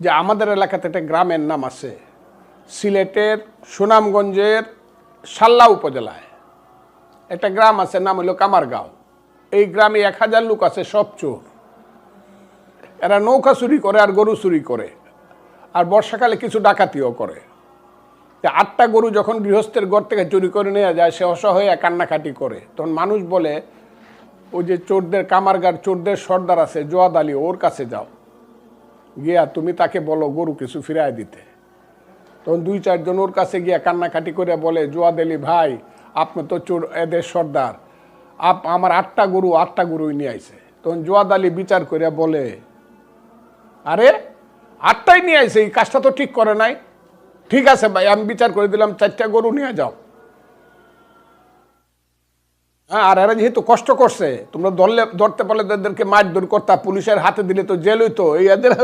যে আমাদের এলাকাতে একটা গ্রামের নাম আছে, সিলেটের সুনামগঞ্জের সাল্লা উপজেলায় একটা গ্রাম আছে, নাম হলো কামারগাঁও। এই গ্রামে 1000 লোক আছে, সব চোর। এরা নৌকা চুরি করে আর গরু চুরি করে, আর বর্ষাকালে কিছু ডাকাতিও করে। 8টা গরু যখন গৃহস্থের ঘর থেকে চুরি করে নিয়ে যায়, সে অসহায় কান্নাকাটি করে। তখন মানুষ বলে, ওই যে চোরদের কামারগাঁর চোরদের সর্দার আছে জোয়াদ আলী, ওর কাছে যাও, গিয়া তুমি তাকে বলো গরু কিছু ফিরায় দিতে। তখন 2-4 জন ওর কাছে গিয়া কান্নাকাটি করে বলে, জোয়াদ আলী ভাই, আপনি তো চোর, এদের সর্দার, আমার 8টা গরুই নিয়ে আইছে। তখন জোয়াদ আলী বিচার করে বলে, আরে 8টাই নিয়ে আইছে, এই কাজটা তো ঠিক করে নাই। ঠিক আছে ভাই, আমি বিচার করে দিলাম, 4টা গরু নিয়ে যাও। হ্যাঁ, আর এরা যেহেতু কষ্ট করছে, তোমরা ধরতে পারলে তাদেরকে মারধর করতা, পুলিশের হাতে দিলে তো জেল হইতো। এই এদের